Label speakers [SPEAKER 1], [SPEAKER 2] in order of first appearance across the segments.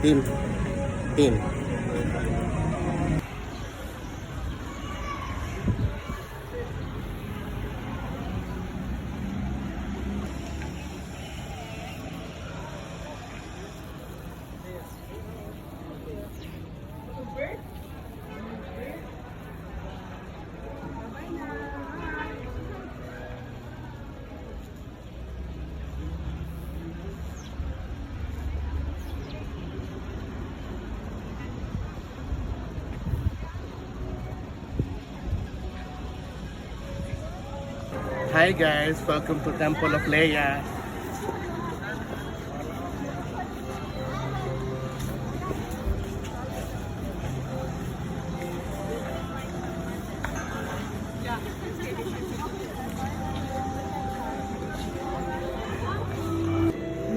[SPEAKER 1] Team. Team. Hi guys, welcome to Temple of Leia.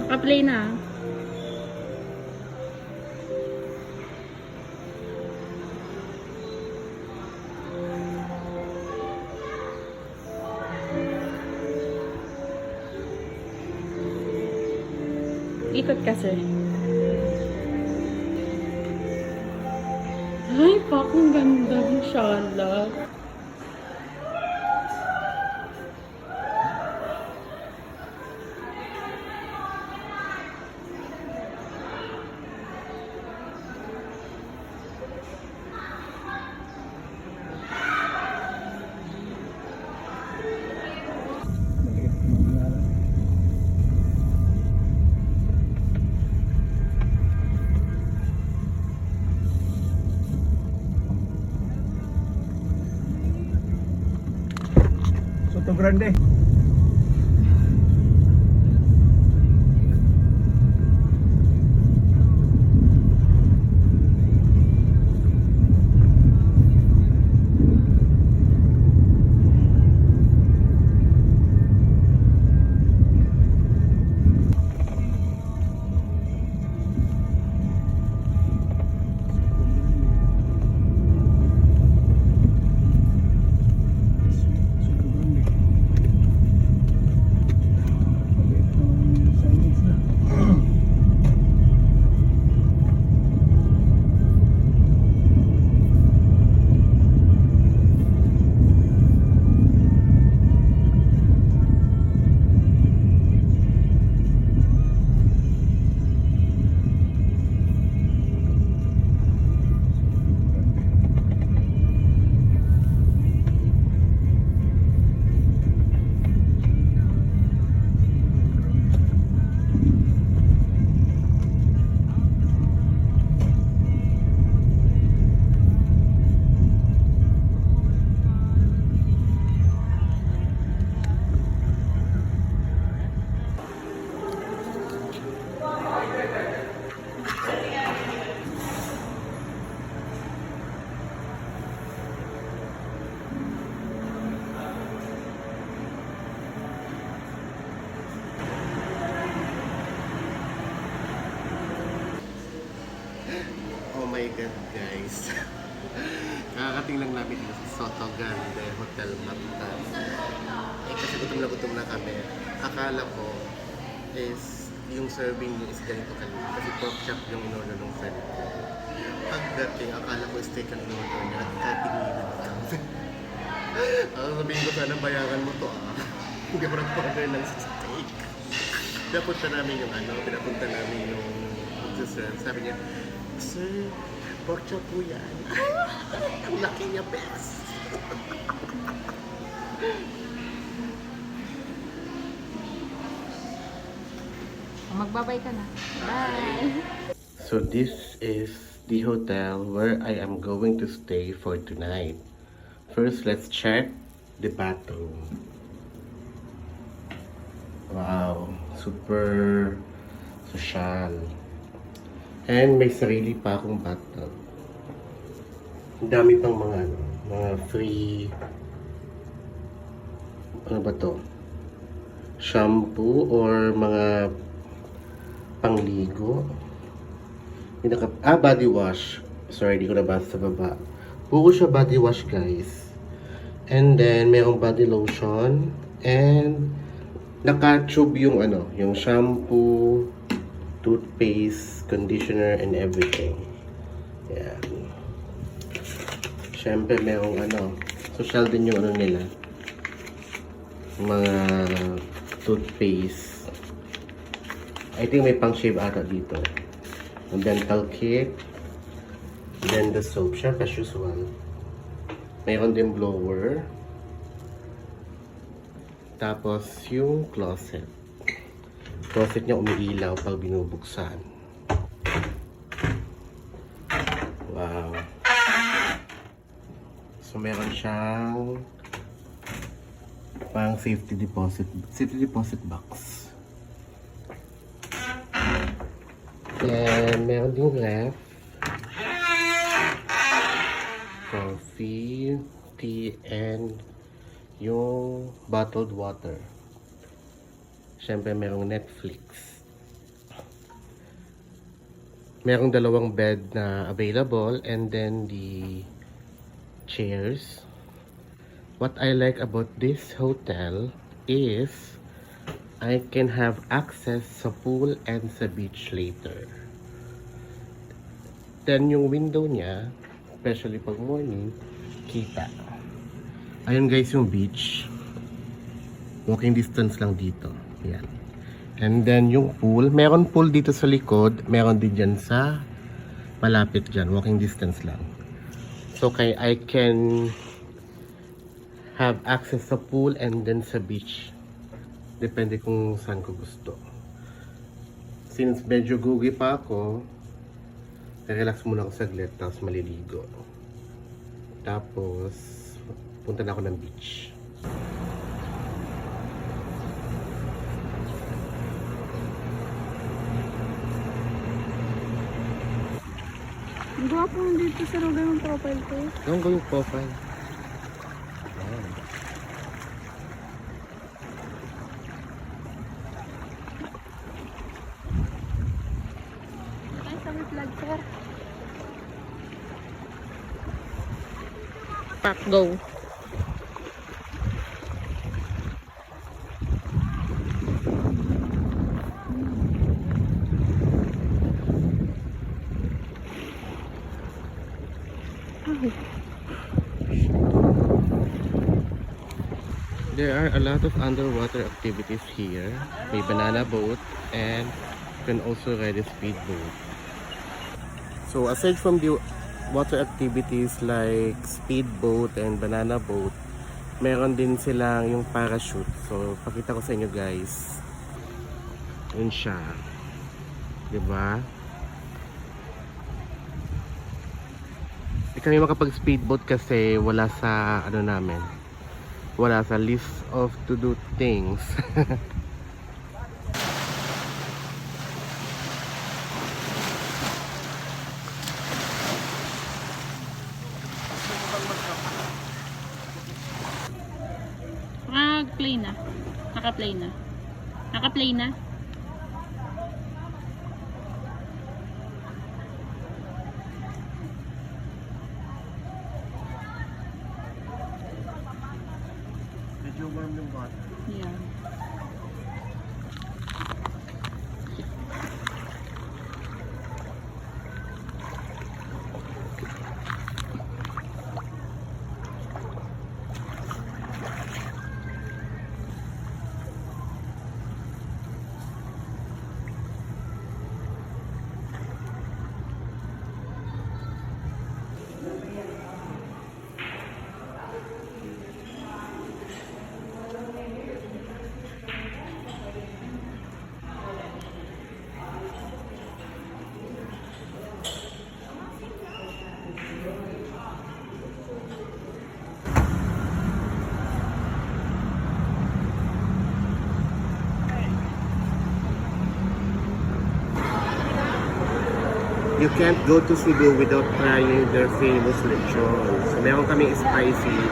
[SPEAKER 2] Naka-play na. Ikot kasi. Ay, pak, ang ganda. Inshallah.
[SPEAKER 1] Soto Grande. Oh my God guys. Kakakating lang namin dito sa Soto Grande Hotel Mactan. Eh kasi gutom na kami. Akala ko is yung serving nyo is ganito kalina. Kasi pork chop yung inorder ng friend ko. Pagdating, akala ko steak ang inorder niya at katinginan kami. Sabihin ko sana bayaran mo to ah. Hindi ko nag-order ng steak. Pinapunta namin yung magsaserve. Sabi niya, "Sir, pork chop po yan." Ang laki niya, best.
[SPEAKER 2] Magbabay ka na. Bye!
[SPEAKER 1] So this is the hotel where I am going to stay for tonight. First, let's check the bathroom. Wow, super social. And may sarili pa akong bathtub. Ang dami pang mga free, ano ba to? Shampoo or mga pangligo. Body wash. Sorry, di ko nabasa sa baba. Buo siya body wash, guys. And then, mayroong body lotion. And, naka-tube yung yung shampoo, toothpaste, conditioner, and everything. Yan. Siyempre, merong social din yung nila. Mga toothpaste. I think may pang shave ata dito. Ang dental kit. Then the soap. Siyempre, as usual. Mayroon din blower. Tapos, yung closet. Closet niya umiilaw pag binubuksan. Wow. So, meron siyang pang safety deposit box. Then, meron ding ref. Coffee, tea, and yung bottled water. Siyempre, merong Netflix. Merong dalawang bed na available and then the chairs. What I like about this hotel is I can have access sa pool and sa beach later. Then yung window niya, especially pag morning, kita. Ayun guys yung beach. Walking distance lang dito. Yan. And then yung pool, meron pool dito sa likod, meron din dyan sa malapit dyan, walking distance lang. So I can have access sa pool and then sa beach. Depende kung saan ko gusto. Since medyo gugi pa ako, relax muna ako saglit, tapos maliligo. Tapos, punta na ako ng beach.
[SPEAKER 2] Ang gwapo mo dito sa lugar ng profile ko.
[SPEAKER 1] Anong gawing profile? Wow.
[SPEAKER 2] Ay, sabi vlog sir. Pack, go.
[SPEAKER 1] There are a lot of underwater activities here. May banana boat and you can also ride a speedboat. So aside from the water activities like speedboat and banana boat, meron din silang yung parachute. So pakita ko sa inyo guys. Yun siya. Diba? Hindi kami makapag speedboat kasi wala sa namin. Wala sa list of to do things.
[SPEAKER 2] Naka-play na. Naka-play na. Naka-play na.
[SPEAKER 1] Medyo warm yung water.
[SPEAKER 2] Yeah.
[SPEAKER 1] You can't go to Cebu without trying their famous lechon. So, meron kaming spicy,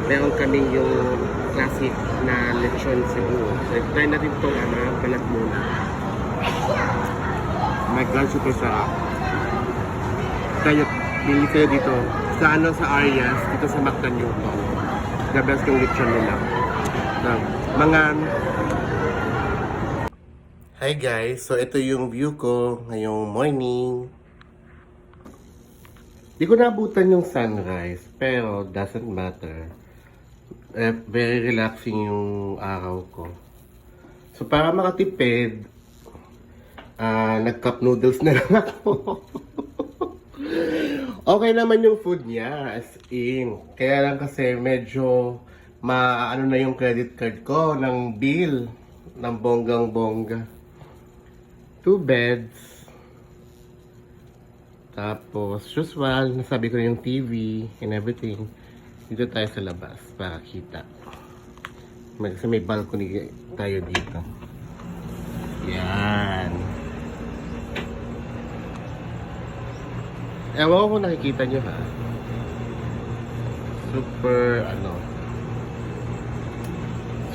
[SPEAKER 1] meron kaming yung classic na lechon Cebu. So, try natin itong balat muna. Oh my God, super sarap. Tayo, bili kayo dito. Sa Arias, dito sa Mactan Newton. The best yung lechon nila. Mga Hi guys, so ito yung view ko ngayong morning. Di ko naabutan yung sunrise, pero doesn't matter. Very relaxing yung araw ko. So para makatipid, nag-cup noodles na lang ako. Okay naman yung food niya, as in. Kaya lang kasi medyo maano na yung credit card ko ng bill ng bonggang-bongga. 2 beds. Tapos, usual, nasabi ko na yung TV and everything. Dito tayo sa labas para kita. Kasi may balcony tayo dito. Yan. Ewan ko kung nakikita nyo ha.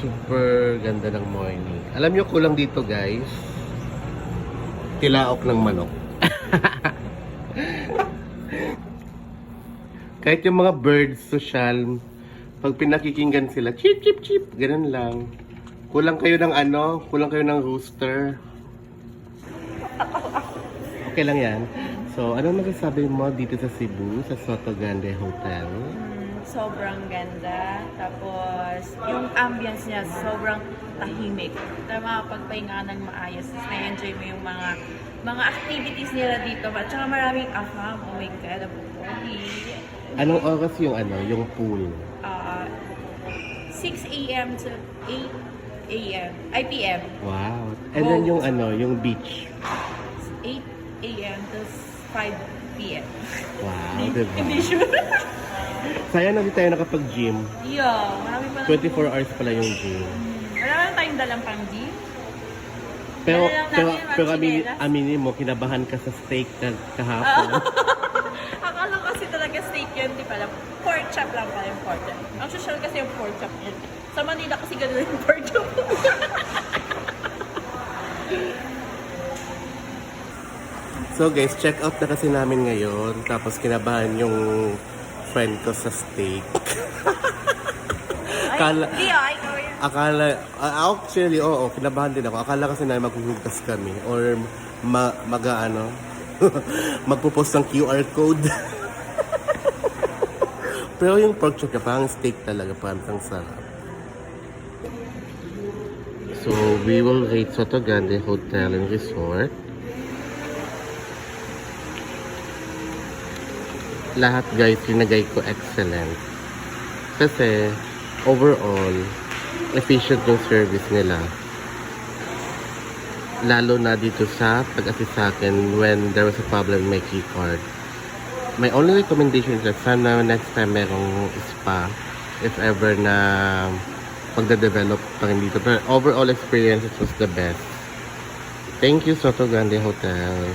[SPEAKER 1] Super ganda ng morning. Alam nyo kulang dito guys. Tilaok ng manok. Kahit yung mga birds, social, pag pinakikinggan sila, chip, chip, chip, ganun lang. Kulang kayo ng rooster. Okay lang yan. So, ano masasabi mo dito sa Cebu, sa Soto Grande Hotel?
[SPEAKER 2] Sobrang ganda. Tapos, yung ambience niya, sobrang tahimik. Makapagpahinga ng maayos. Na-enjoy mo yung mga activities nila dito. At saka maraming afam. Oh my God, ang buhay.
[SPEAKER 1] Anong oras yung pool?
[SPEAKER 2] 6 a.m. to 8 a.m. p.m.
[SPEAKER 1] Wow. And then yung beach.
[SPEAKER 2] 8 a.m. to 5 p.m.
[SPEAKER 1] Wow, diba?
[SPEAKER 2] Hindi sure.
[SPEAKER 1] Sayang na di tayo nakapag-gym.
[SPEAKER 2] Yeah, marami pa
[SPEAKER 1] 24 hours pala yung gym.
[SPEAKER 2] Wala na tayong dalang pang gym.
[SPEAKER 1] Pero,
[SPEAKER 2] Dala lang
[SPEAKER 1] pero,
[SPEAKER 2] namin yung
[SPEAKER 1] pero
[SPEAKER 2] chinelas.
[SPEAKER 1] aminin mo, kinabahan ka sa steak kahapon.
[SPEAKER 2] Akala ko kasi talaga steak yun, di pala. Pork chop lang pala yung pork chop. Ang social kasi yung pork chop yun. Sa Manila kasi ganun yung pork chop.
[SPEAKER 1] So guys, check out na kasi namin ngayon. Tapos kinabahan yung friend ko sa steak.
[SPEAKER 2] Hindi ikaw yun.
[SPEAKER 1] Actually, oo, kinabahan din ako. Akala kasi na maghuhugas kami or magpo-post ng QR code. Pero yung pork chop niya, parang steak talaga, parang sarap. So, we will rate Soto Grande Hotel and Resort. Lahat guys, sinagay ko excellent. Kasi, overall, efficient yung service nila. Lalo na dito sa pag-assist sa akin when there was a problem with my key card. My only recommendation is that sana next time merong spa if ever na pagda-develop pa rin dito. Pero overall experience, it was the best. Thank you, Soto Grande Hotel.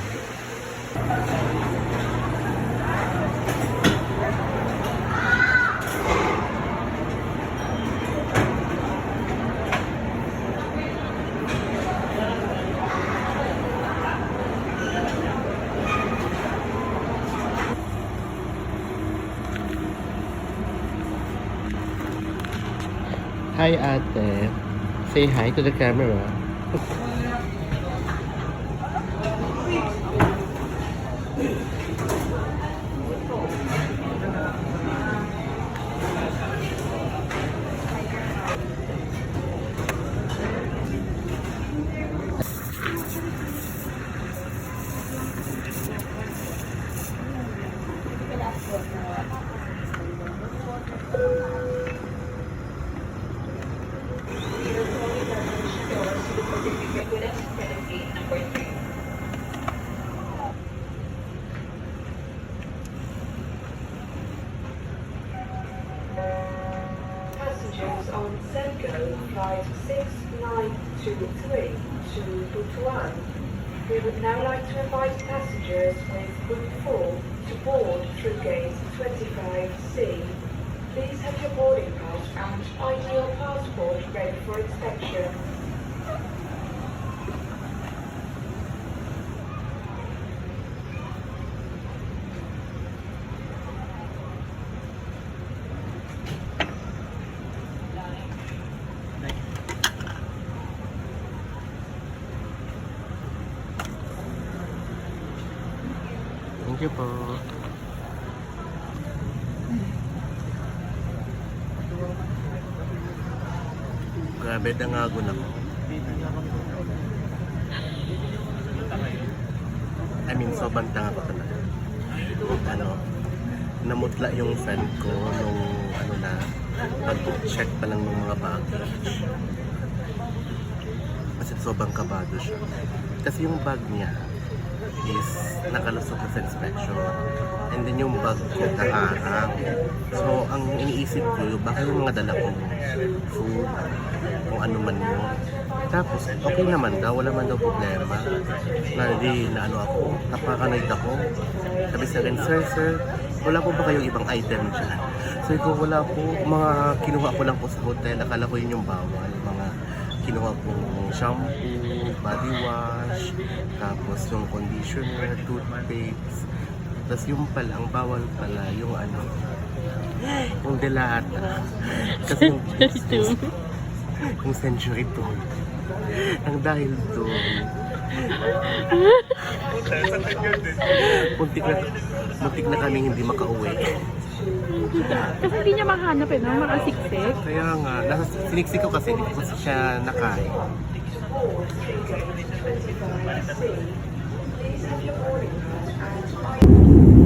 [SPEAKER 1] Hi, ate. Say hi to the camera.
[SPEAKER 3] Passengers on Senko flight 6923 to Butuan. We would now like to invite passengers with Group 4 to board through gate 25C. Please have your boarding pass and ID or passport ready for inspection.
[SPEAKER 1] Thank you po. Grabe, dangago na ko. I mean, sobrang tanga ko talaga. Namutla yung fan ko nung pag-check pa lang ng mga baggage. Kasi sobrang kabado siya. Kasi yung bag niya is nakalusot na sa inspection. And then yung bag ko nakaharang. So, ang iniisip ko, baka yung mga dala kong food, kung ano man yun. Tapos, okay naman daw, wala man daw problema. Ako, napakanoid ako. Sabi sa akin, sir, wala po ba kayong ibang item dyan? So, ikaw wala po, mga kinuha ko lang po sa hotel, akala ko yun yung bawal. Mga kinuha pong shampoo, body wash, tapos yung conditioner, toothpaste. Tapos yung pala, ang bawal pala, yung yung delata. Kasi yung Century 2. Ang dahil doon, muntik na kami hindi makauwi.
[SPEAKER 4] Kasi hindi niya mahanap no? Makasiksik.
[SPEAKER 1] Kaya nga, siniksik ko kasi, hindi ko kasi siya nakain.
[SPEAKER 3] Please have your boarding pass and